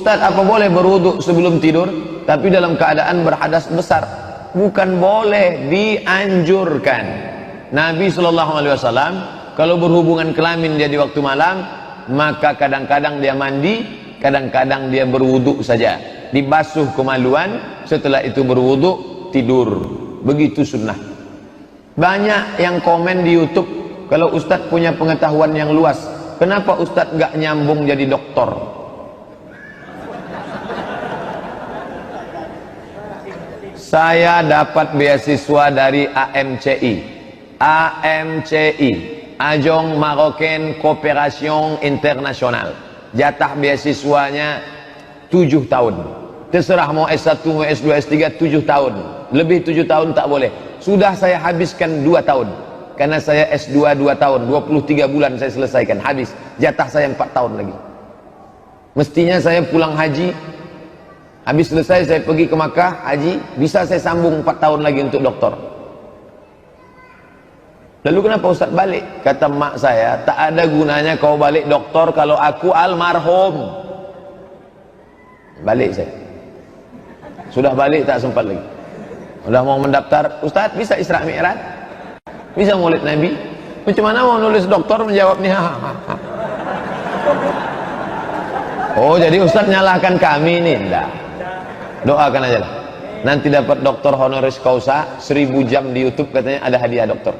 Ustaz, apa boleh berwudu sebelum tidur tapi dalam keadaan berhadas besar? Bukan boleh, dianjurkan. Nabi SAW kalau berhubungan kelamin dia di waktu malam, maka kadang-kadang dia mandi, kadang-kadang dia berwudu saja, dibasuh kemaluan, setelah itu berwudu, tidur. Begitu sunnah. Banyak yang komen di YouTube, kalau Ustadz punya pengetahuan yang luas, kenapa Ustadz gak nyambung jadi doktor? Saya dapat beasiswa dari AMCI, Ajong Marocain Coopération International. Jatah beasiswanya 7 tahun. Terserah mau S1, mau S2, S3, 7 tahun. Lebih 7 tahun tak boleh. Sudah saya habiskan 2 tahun. Karena saya S2 2 tahun, 23 bulan saya selesaikan, habis. Jatah saya 4 tahun lagi. Mestinya saya pulang haji, habis selesai saya pergi ke Makkah, haji, bisa saya sambung 4 tahun lagi untuk doktor. Lalu kenapa Ustaz balik? Kata mak saya, tak ada gunanya kau balik doktor kalau aku almarhum. Balik saya. Sudah balik tak sempat lagi. Sudah mau mendaftar, Ustaz bisa Isra Mi'raj? Bisa Maulid Nabi? Macam mana mau nulis doktor menjawab nih? Oh, jadi Ustaz nyalahkan kami nih? Enggak. Doakan aja lah. Nanti dapat doktor honoris causa 1000 jam di YouTube, katanya ada hadiah doktor.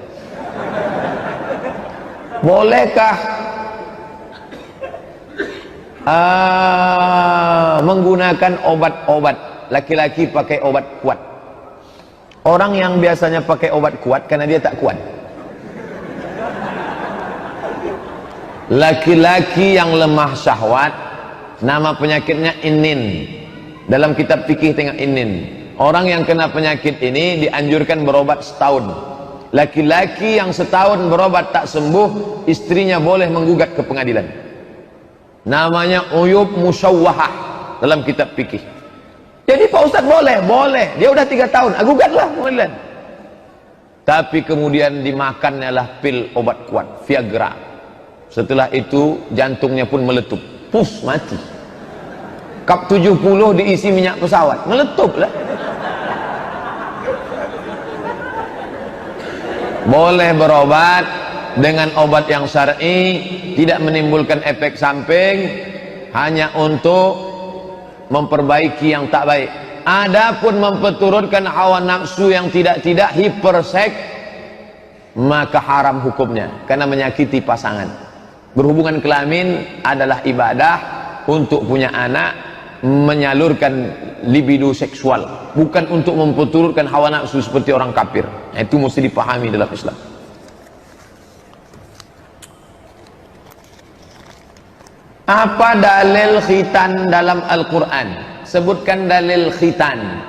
Bolehkah menggunakan obat-obat? Laki-laki pakai obat kuat. Orang yang biasanya pakai obat kuat karena dia tak kuat. Laki-laki yang lemah syahwat, nama penyakitnya inin. Dalam kitab fikih tengok inin. Orang yang kena penyakit ini dianjurkan berobat setahun. Laki-laki yang setahun berobat tak sembuh, istrinya boleh menggugat ke pengadilan. Namanya uyub musyawwahah dalam kitab fikih. Jadi Pak Ustadz boleh, boleh. Dia udah 3 tahun, gugatlah pengadilan. Tapi kemudian dimakannya lah pil obat kuat, Viagra. Setelah itu jantungnya pun meletup, pus, mati. Kap 70 diisi minyak pesawat, meletup lah. Boleh berobat dengan obat yang syar'i, tidak menimbulkan efek samping, hanya untuk memperbaiki yang tak baik. Adapun memperturutkan hawa nafsu yang tidak-tidak, hiperseks, maka haram hukumnya karena menyakiti pasangan. Berhubungan kelamin adalah ibadah untuk punya anak, menyalurkan libido seksual, bukan untuk memperturutkan hawa nafsu seperti orang kafir. Itu mesti dipahami dalam Islam. Apa dalil khitan dalam Al-Quran? Sebutkan dalil khitan.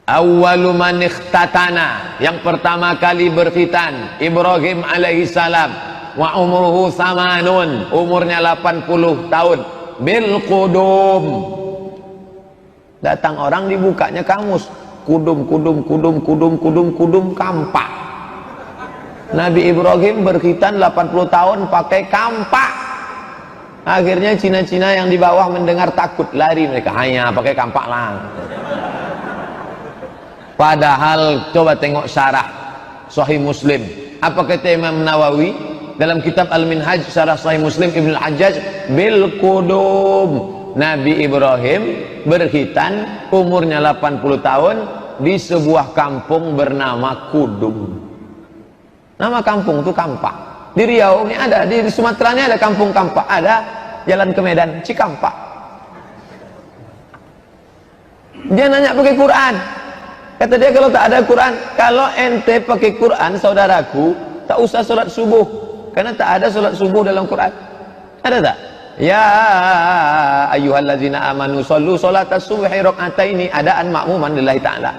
Awwalu man ikhtatana, yang pertama kali berkhitan, Ibrahim alaihissalam, wa umruhu samanun, umurnya 80 tahun, bil qudum. Datang orang, dibukanya kamus, kudum, kampak. Nabi Ibrahim berkhitan 80 tahun pakai kampak. Akhirnya Cina-Cina yang di bawah mendengar takut, lari mereka, hanya pakai kampak lah. Padahal coba tengok syarah Sahih Muslim. Apa kata Imam Nawawi dalam kitab Al-Minhaj syarah Sahih Muslim Ibn Al-Hajjaj? Bil qudum. Nabi Ibrahim berkhitan umurnya 80 tahun di sebuah kampung bernama Kudum. Nama kampung itu Kampak. Di Riau ini ada, di Sumatera ini ada kampung Kampak, ada jalan ke Medan, Cikampak. Dia nanya pakai Quran. Kata dia, kalau tak ada Quran, kalau ente pakai Quran, saudaraku, tak usah sholat subuh, karena tak ada sholat subuh dalam Quran. Ada tak? Ya ayyuhallazina amanu shollu sholatas subhi raka'ataini adaan ma'muman lillahi ta'ala.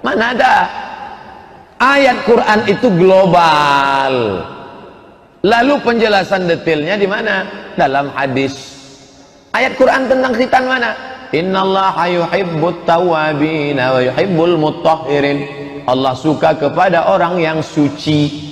Mana ada? Ayat Quran itu global. Lalu penjelasan detailnya di mana? Dalam hadis. Ayat Quran tentang khitan mana? Innallaha yuhibbut tawwabin wa yuhibbul mutahhirin. Allah suka kepada orang yang suci.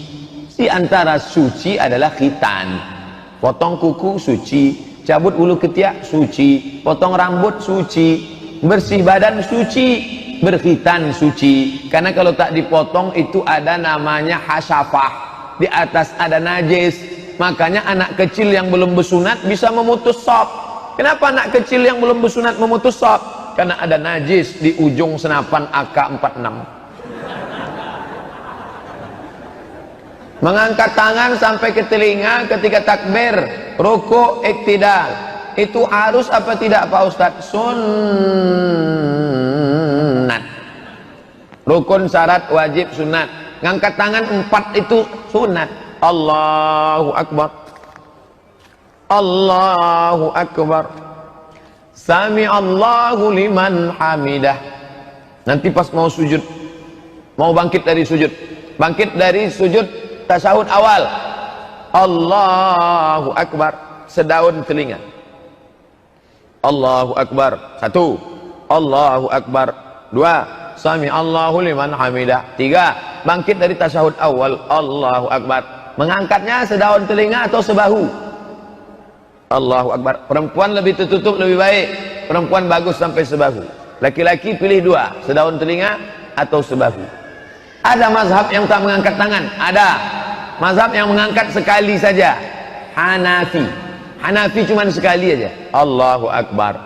Di antara suci adalah khitan. Potong kuku suci, cabut bulu ketiak suci, potong rambut suci, bersih badan suci, berkhitan suci. Karena kalau tak dipotong itu ada namanya hasyafah, di atas ada najis. Makanya anak kecil yang belum bersunat bisa memutus sop. Kenapa anak kecil yang belum bersunat memutus sop? Karena ada najis di ujung senapan AK-46. Mengangkat tangan sampai ke telinga ketika takbir, rukuk, iktidal. Itu harus apa tidak Pak Ustadz? Sunnat. Rukun, syarat, wajib, sunat. Ngangkat tangan 4 itu sunat. Allahu Akbar. Allahu Akbar. Sami Allahu liman hamidah. Nanti pas mau sujud, mau bangkit dari sujud, tasyahud awal, Allahu Akbar, sedaun telinga. Allahu Akbar, 1. Allahu Akbar, 2. Sami Allahu liman hamidah, 3. Bangkit dari tasyahud awal, Allahu Akbar. Mengangkatnya sedaun telinga atau sebahu? Allahu Akbar. Perempuan lebih tertutup lebih baik. Perempuan bagus sampai sebahu. Laki-laki pilih 2, sedaun telinga atau sebahu. Ada mazhab yang tak mengangkat tangan, ada. Mazhab yang mengangkat sekali saja, Hanafi. Hanafi cuma sekali aja, Allahu Akbar.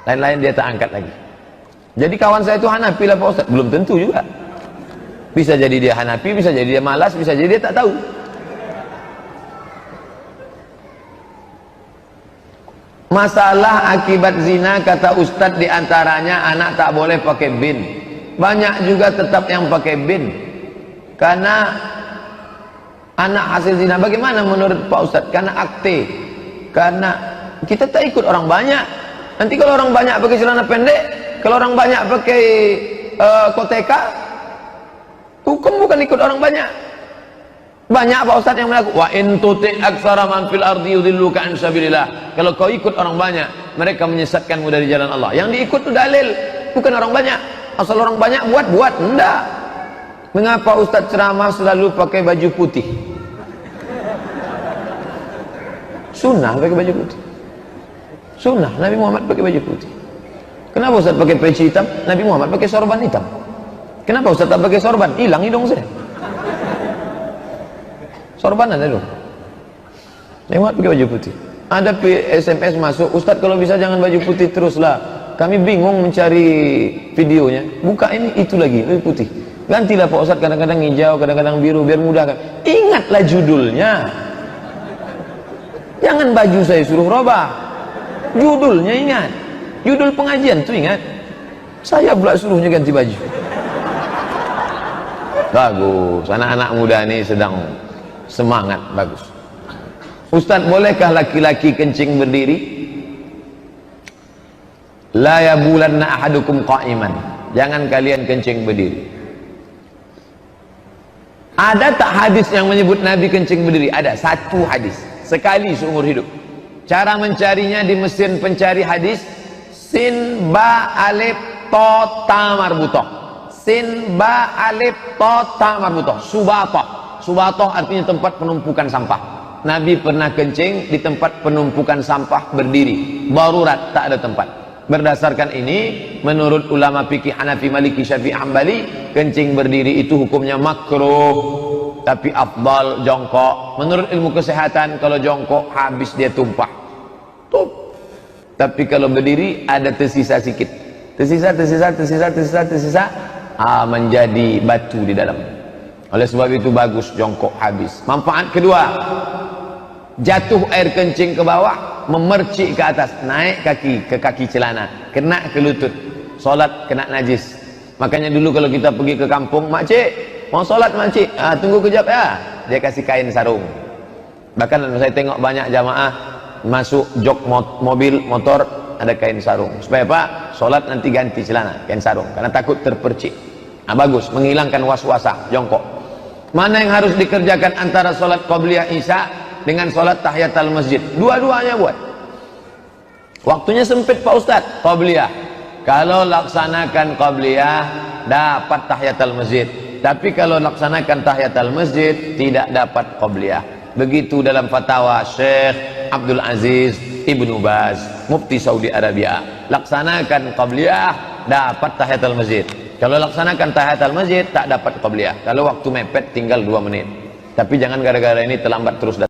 Lain-lain dia tak angkat lagi. Jadi kawan saya itu Hanafi lah Pak Ustaz. Belum tentu juga. Bisa jadi dia Hanafi, bisa jadi dia malas, bisa jadi dia tak tahu. Masalah akibat zina, kata Ustadz, diantaranya anak tak boleh pakai bin. Banyak juga tetap yang pakai bin karena anak hasil zina. Bagaimana menurut Pak Ustadz? Karena akte, karena kita tak ikut orang banyak. Nanti kalau orang banyak pakai celana pendek, kalau orang banyak pakai koteka, hukum bukan ikut orang banyak. Banyak Pak Ustadz yang melakukan wa in tuti aktsara man fil ardi yudilluka an sabilillah. Kalau kau ikut orang banyak, mereka menyesatkanmu dari jalan Allah. Yang diikut itu dalil, bukan orang banyak. Asal orang banyak buat enggak. Mengapa Ustadz ceramah selalu pakai baju putih? Sunnah pakai baju putih. Sunnah Nabi Muhammad pakai baju putih. Kenapa Ustadz pakai peci hitam? Nabi Muhammad pakai sorban hitam. Kenapa Ustadz tak pakai sorban? Hilang hidung saya. Sorban ada dong. Nabi Muhammad pakai baju putih. Ada SMS masuk, Ustadz kalau bisa jangan baju putih teruslah. Kami bingung mencari videonya. Buka ini, itu lagi, lebih putih. Gantilah Pak Ustadz, kadang-kadang hijau, kadang-kadang biru, biar mudah kan. Ingatlah judulnya. Jangan baju saya suruh robah. Judulnya ingat. Judul pengajian tuh ingat. Saya pula suruhnya ganti baju. Bagus, anak-anak muda ini sedang semangat, bagus. Ustadz, bolehkah laki-laki kencing berdiri? La yabulanna ahadukum qa'iman. Jangan kalian kencing berdiri. Ada tak hadis yang menyebut Nabi kencing berdiri? Ada, 1 hadis. Sekali seumur hidup. Cara mencarinya di mesin pencari hadis, sin ba alif to ta marbutoh. Sin ba alif to ta marbutoh. Subatoh. Subatoh artinya tempat penumpukan sampah. Nabi pernah kencing di tempat penumpukan sampah berdiri. Darurat, tak ada tempat. Berdasarkan ini, menurut ulama fikih Hanafi, Maliki, Syafi'i, Hambali, kencing berdiri itu hukumnya makruh, tapi afdal jongkok. Menurut ilmu kesehatan, kalau jongkok habis dia tumpah. Tapi kalau berdiri ada tersisa sedikit. Tersisa menjadi batu di dalam. Oleh sebab itu bagus jongkok habis. Manfaat kedua, jatuh air kencing ke bawah, memercik ke atas, naik kaki ke kaki celana, kena ke lutut, solat kena najis. Makanya dulu kalau kita pergi ke kampung, makcik mau solat makcik, tunggu kejap ya, dia kasih kain sarung. Bahkan saya tengok banyak jamaah masuk jok mobil motor ada kain sarung, supaya apa? Solat nanti ganti celana, kain sarung, karena takut terpercik. Bagus, menghilangkan was-wasa jongkok. Mana yang harus dikerjakan antara solat qabliyah isya dengan sholat tahiyatul masjid? Dua-duanya buat. Waktunya sempit Pak Ustadz, qabliyah. Kalau laksanakan qabliyah dapat tahiyatul masjid. Tapi kalau laksanakan tahiyatul masjid tidak dapat qabliyah. Begitu dalam fatwa Syekh Abdul Aziz Ibnu Baz, Mufti Saudi Arabia. Laksanakan qabliyah, dapat tahiyatul masjid. Kalau laksanakan tahiyatul masjid, tak dapat qabliyah. Kalau waktu mepet tinggal 2 menit. Tapi jangan gara-gara ini terlambat terus datang.